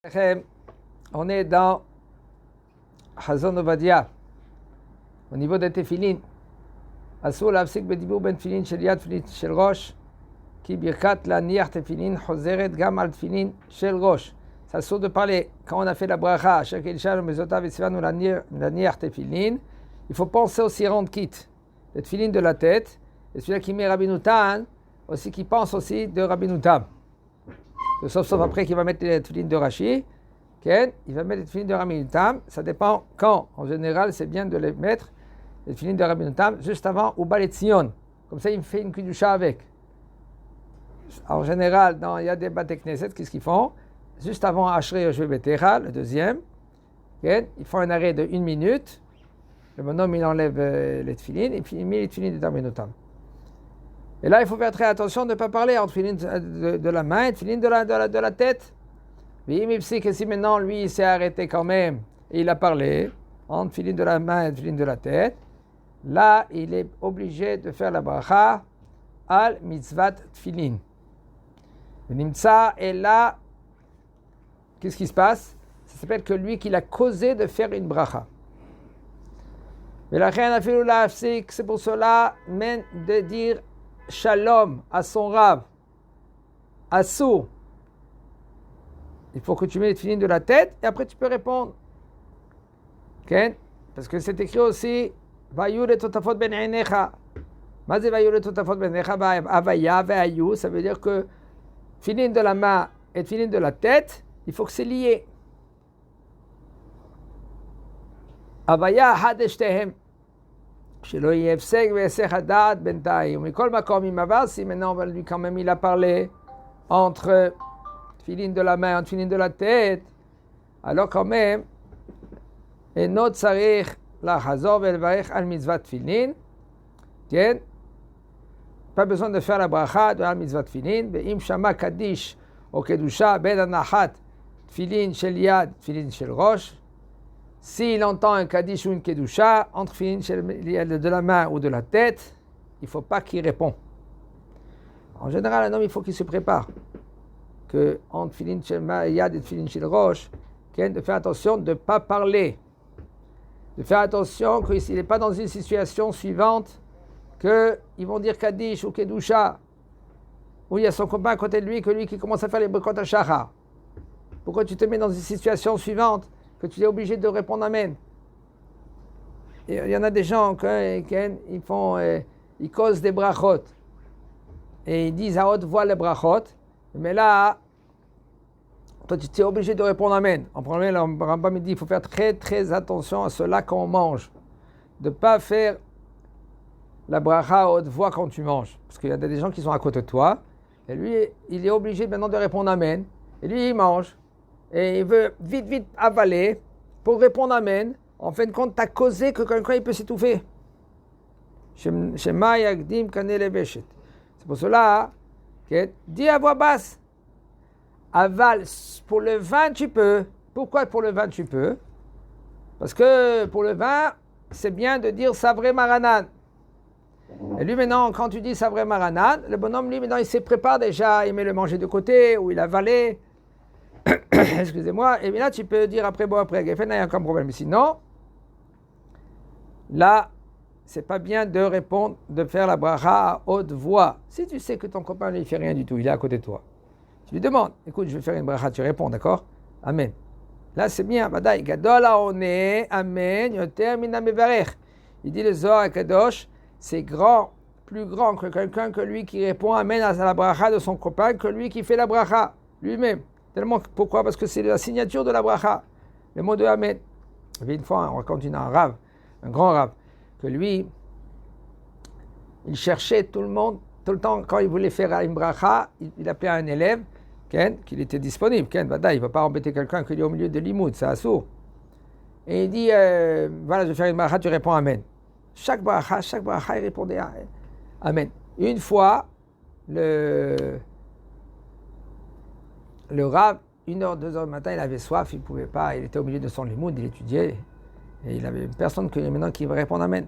On est dans Chazon Ovadia, au niveau des tefilin. Asur להפסיק בדיבור בין תפילין של יד תפילין של ראש, כי ברכת להניח תפילין חוזרת גם על תפילין של ראש. C'est asur de parler, quand on a fait la bracha, אשר קידשנו מזוטה וציוונו להניח תפילין, il faut penser aussi rendre quitte, le tefilin de la tête, et celui-là qui met Rabbeinu Tam, aussi qui pense aussi de Rabbeinu Tam. Sauf après qu'il va mettre les tefilin de Rashi, il va mettre les tefilin de Rabbeinu Tam, ça dépend quand. En général, c'est bien de les mettre, les tefilin de Rabbeinu Tam, juste avant ou Bal Etzion. Comme ça, il me fait une kidusha avec. En général, il y a des Bate Knesset, qu'est-ce qu'ils font? Juste avant Ashrei Yoshvei Betecha, le deuxième, ils font un arrêt de 1 minute. Le bonhomme, il enlève les tefilin et puis il met les tefilin de Rabbeinu Tam. Et là, il faut faire très attention de ne pas parler entre tefilin de la main et tefilin de la tête. Mais si maintenant, lui, il s'est arrêté quand même et il a parlé entre tefilin de la main et tefilin de la tête, là, il est obligé de faire la bracha al mitzvat tefilin. Le nimtza est là. Qu'est-ce qui se passe? Ça s'appelle que lui qu'il a causé de faire une bracha. C'est pour cela même de dire shalom à son rab, assour. Il faut que tu mets les tefilin de la tête et après tu peux répondre. Okay? Parce que c'est écrit aussi Vayur et totafot ben einecha. Mazé vayur et totafot ben einecha avaya ve'ayu. Ça veut dire que tefilin de la main et tefilin de la tête, il faut que c'est lié. Avaya hadeshtehem. שלא יהיה הפסק ויסך הדעת בינתיים. ומכל מקום, אם עבר, si maintenant, lui quand même, il a parlé entre tefilin de la main et tefilin de la tête, alors quand même, אינו צריך לחזור ולברך על מצוות תפילין, כן? pas besoin de faire la bracha de la מצוות תפילין, ואם שמע קדיש או קדושה בין הנחת תפילין של יד, תפילין של ראש, s'il entend un kaddish ou une kedusha entre tefilin de la main ou de la tête, il ne faut pas qu'il réponde. En général, un homme, il faut qu'il se prépare. Que entre tefilin shel yad et tefilin shel rosh, de faire attention de ne pas parler. De faire attention qu'il n'est pas dans une situation suivante qu'ils vont dire kaddish ou kedusha, où il y a son copain à côté de lui, que lui qui commence à faire les brikot hashachar. Pourquoi tu te mets dans une situation suivante que tu es obligé de répondre Amen? Et il y en a des gens ils causent des brachot et ils disent à haute voix les brachot, mais là, toi tu es obligé de répondre Amen. En premier, le Rambam dit il faut faire très très attention à cela quand on mange, de ne pas faire la bracha à haute voix quand tu manges, parce qu'il y a des gens qui sont à côté de toi et lui il est obligé maintenant de répondre Amen, et lui il mange. Et il veut vite avaler pour répondre Amen. En fin de compte, tu as causé que quelqu'un il peut s'étouffer. C'est pour cela que dis à voix basse. Aval, pour le vin, tu peux. Pourquoi pour le vin, tu peux? Parce que pour le vin, c'est bien de dire Savré Maranan. Et lui, maintenant, quand tu dis Savré Maranan, le bonhomme, lui, maintenant, il se prépare déjà. Il met le manger de côté ou il a avalé. Excusez-moi, et bien là tu peux dire après Geffen, il n'y a aucun problème. Mais sinon, là, c'est pas bien de répondre, de faire la bracha à haute voix. Si tu sais que ton copain ne fait rien du tout, il est à côté de toi, tu lui demandes, écoute, je vais faire une bracha, tu réponds, d'accord? Amen. Là, c'est bien, Badaï, Gadol haone, Amen, yoter min hamevarech. Il dit le Zohar Kadosh, c'est grand, plus grand que quelqu'un que lui qui répond Amen à la bracha de son copain, que lui qui fait la bracha lui-même. Tellement, pourquoi? Parce que c'est la signature de la bracha, le mot de Amen. Il y avait une fois, on raconte un grand rave, que lui, il cherchait tout le monde, tout le temps, quand il voulait faire une bracha, il appelait un élève, qu'il était disponible. Il ne va pas embêter quelqu'un qui est au milieu de l'imoud, c'est assourd. Et il dit, voilà, je vais faire une bracha, tu réponds Amen. Chaque bracha, il répondait Amen. Une fois, le Rav, 1h, 2h du matin, il avait soif, il ne pouvait pas, il était au milieu de son limoud, il étudiait, et il avait une personne maintenant qui va répondre Amen.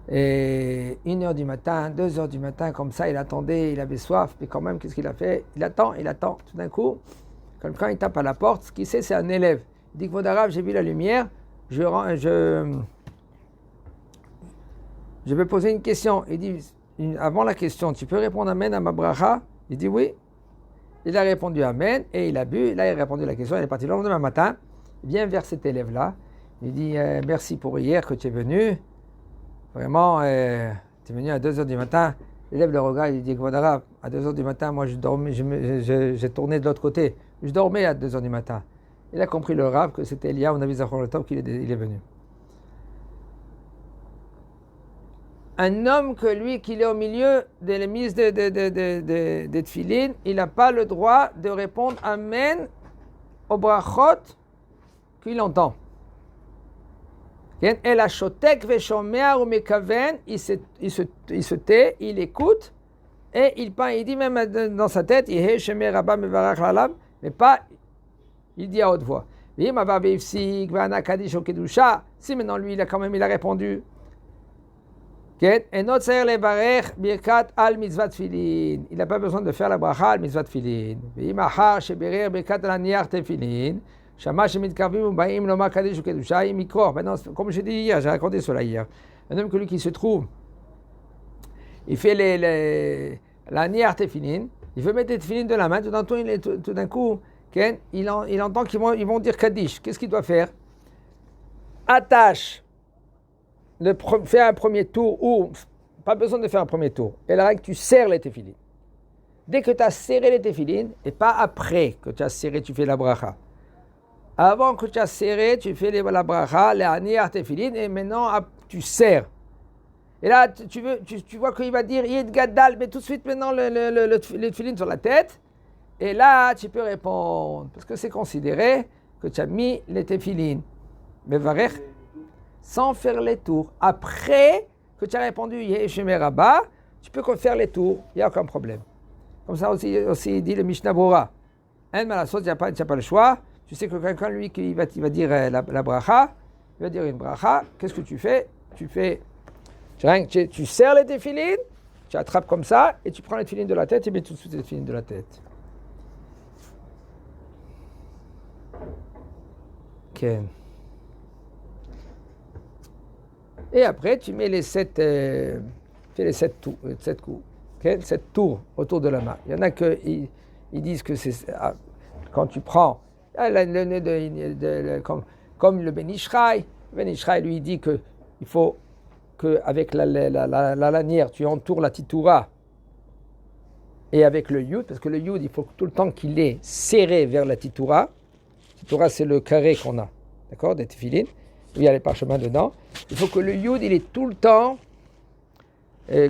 Et 1h du matin, 2h du matin, comme ça, il attendait, il avait soif, mais quand même, qu'est-ce qu'il a fait? Il attend, tout d'un coup, quand il tape à la porte, ce qu'il sait, c'est un élève. Il dit, Kvod Harav, j'ai vu la lumière, je vais poser une question. Il dit, avant la question, tu peux répondre Amen à ma bracha? Il dit oui. Il a répondu Amen et il a bu. Là, il a répondu à la question. Il est parti le lendemain matin. Il vient vers cet élève-là. Il dit merci pour hier que tu es venu. Vraiment, tu es venu à 2h du matin. L'élève le regarde. Il dit Kvod Harav, à 2h du matin, moi je dormais, j'ai tourné de l'autre côté. Je dormais à 2h du matin. Il a compris le Rav que c'était Elia, on a vu Zachor le Tov qu'il est venu. Un homme que lui, qu'il est au milieu de l'émise de Tfilin, il n'a pas le droit de répondre Amen au brachot qu'il entend. El hashotek veshomea ou mekaven, il se tait, il écoute, et il dit même dans sa tête, Yehe shemeh rabba mevarach lalam, mais pas, il dit à haute voix. Si maintenant lui, il a répondu, il n'a pas besoin de faire la bracha al mitzvat tfilin. Maintenant, comme je dis hier, j'ai raconté cela hier. Un homme que lui qui se trouve, il fait la niar tefilin, il veut mettre les tefilin de la main, tout d'un coup, il entend qu'ils vont dire Kaddish. Qu'est-ce qu'il doit faire? Attache. Faire un premier tour ou pas besoin de faire un premier tour. Et la règle, tu serres les téfilines. Dès que tu as serré les téfilines, et pas après que tu as serré, tu fais la bracha. Avant que tu as serré, tu fais la bracha, les aniyar téfilines, et maintenant tu serres. Et là, tu vois qu'il va dire Yed Gadal, mais tout de suite maintenant le téfilines sur la tête. Et là, tu peux répondre, parce que c'est considéré que tu as mis les téfilines. Mais varech, sans faire les tours. Après que tu as répondu Yeshemé Rabba, tu peux faire les tours, il n'y a aucun problème. Comme ça aussi dit le Mishnah Bora. Tu n'as pas le choix. Tu sais que quelqu'un, lui, qui va dire la bracha, il va dire une bracha, qu'est-ce que tu fais? Tu serres les téfilines, tu attrapes comme ça, et tu prends les téfilines de la tête et mets tout de suite les téfilines de la tête. Ok. Et après, tu mets les 7 coups, okay? 7 tours autour de la main. Il y en a qui ils disent que c'est quand tu prends le nez comme le Ben Ishraï. Le Ben Ishraï lui dit qu'il faut qu'avec la lanière, tu entoures la titoura et avec le yud, parce que le yud, il faut tout le temps qu'il est serré vers la titoura. Titoura, c'est le carré qu'on a, d'accord, des téfilines. Il y a les parchemins dedans. Il faut que le yud, il est tout le temps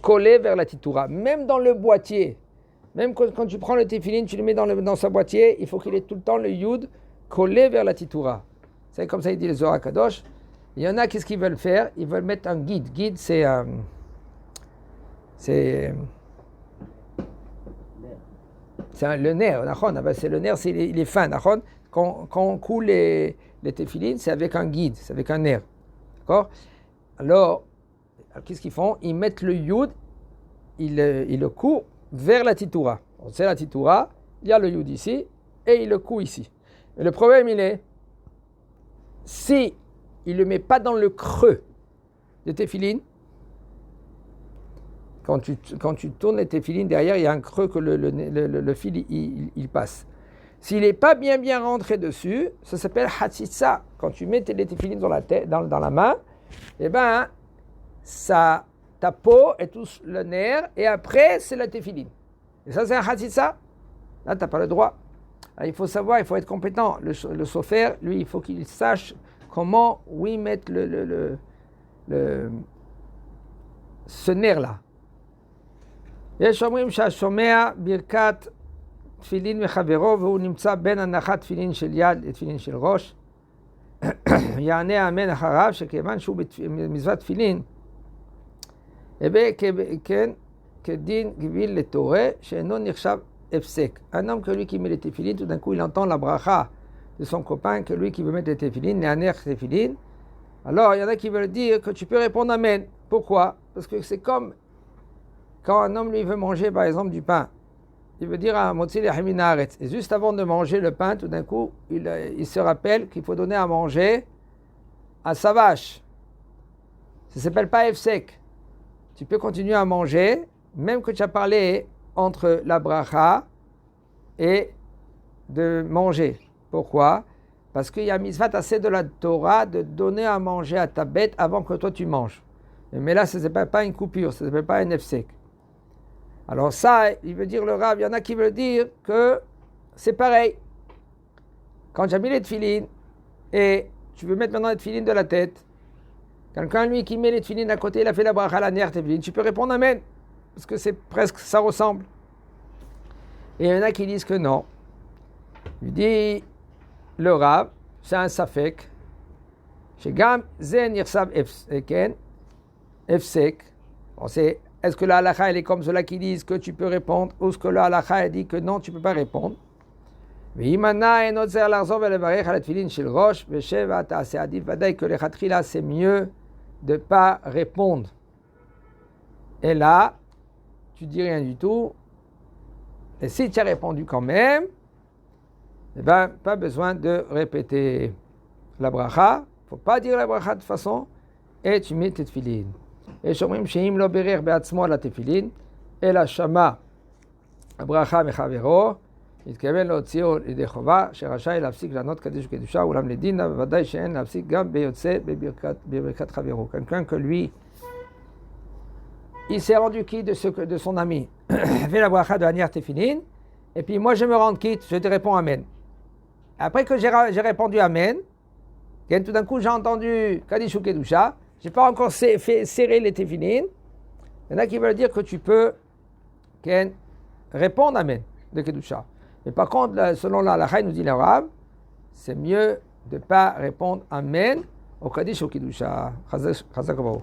collé vers la titoura. Même dans le boîtier, même quand tu prends le téfilin, tu le mets dans sa boîtier, il faut qu'il ait tout le temps le yud collé vers la titoura. C'est comme ça il dit le Zohar Kadosh. Il y en a, qu'est-ce qu'ils veulent faire? Ils veulent mettre un guide. Guide, c'est le nerf. C'est le nerf, il est fin. Quand on coule les téfilines, c'est avec un guide, c'est avec un nerf. D'accord? Alors, qu'est-ce qu'ils font? Ils mettent le yud, ils le couent vers la titoura. C'est la titoura, il y a le yud ici, et il le coud ici. Mais le problème, il est, si il ne le met pas dans le creux de téfilines, quand tu tournes les téfilines, derrière, il y a un creux que le fil il passe. S'il n'est pas bien rentré dessus, ça s'appelle hatzitza. Quand tu mets les téfilines dans la main, eh ben, ta peau est tout le nerf, et après, c'est la téfiline. Et ça, c'est un hatzitza. Là, tu n'as pas le droit. Alors, il faut savoir, il faut être compétent. Le sofer, lui, il faut qu'il sache comment, mettre ce nerf-là. יש אומרים שהשומע ברכת תפילין מחברו והוא נמצא בין הנחת תפילין של יד לתפילין של ראש, יענה אמן אחריו, שכיוון שהוא במצוות תפילין, כן, כדין גביל לתורה, שאינו נחשב הפסק. Un homme que lui qui met les téfilines, tout d'un coup il entend la bracha de son copain, que lui qui veut mettre les téfilines, les téfilines. Alors il y en a qui veulent dire que tu peux répondre amen. Pourquoi? Parce que c'est comme quand un homme lui veut manger par exemple du pain, il veut dire à Motzi Lechem min haaretz. Et juste avant de manger le pain, tout d'un coup, il se rappelle qu'il faut donner à manger à sa vache. Ça ne s'appelle pas Efsek. Tu peux continuer à manger, même que tu as parlé entre la bracha et de manger. Pourquoi? Parce qu'il y a mitzvah assez de la Torah de donner à manger à ta bête avant que toi tu manges. Mais là, ça ne s'appelle pas une coupure, ça ne s'appelle pas un Efsek. Alors ça, il veut dire le Rav, il y en a qui veulent dire que c'est pareil. Quand tu as mis les tefilines et tu veux mettre maintenant les tefilines de la tête, quelqu'un, lui, qui met les tefilines à côté, il a fait la bracha la niach tefilin, tu peux répondre Amen, parce que c'est presque, ça ressemble. Et il y en a qui disent que non. Il dit, le Rav, c'est un safek, shegam zen yirsab efsek. Est-ce que la halakha elle est comme ceux-là qui disent que tu peux répondre, ou est-ce que la halakha elle dit que non, tu ne peux pas répondre? Que c'est mieux de ne pas répondre. Et là, tu dis rien du tout. Et si tu as répondu quand même, eh bien, pas besoin de répéter la bracha. Il ne faut pas dire la bracha de toute façon. Et tu mets tes tefilines. Et שאומרים שאם לא בירך בעצמו על התפילין, אלא שמע הברכה מחברו, התכוון להוציאו לידי חובה, שרשאי להפסיק לענות קדיש וקדושה, אולם לדינא, בוודאי שאין להפסיק גם ביוצא בברכת חברו. Quelqu'un que lui, il s'est rendu quitte de son ami, fait la bracha de Haniach Tefilin, et puis moi je me rends quitte, je te réponds Amen. Après que j'ai répondu Amen, tout d'un coup j'ai entendu Kaddish ou Kedusha, je n'ai pas encore fait serrer les tefilines. Il y en a qui veulent dire que tu peux répondre Amen de Kedusha. Mais par contre, selon la halakha, nous dit le Rav, c'est mieux de ne pas répondre Amen au Kaddish ou Kedusha. Chazak Baruch.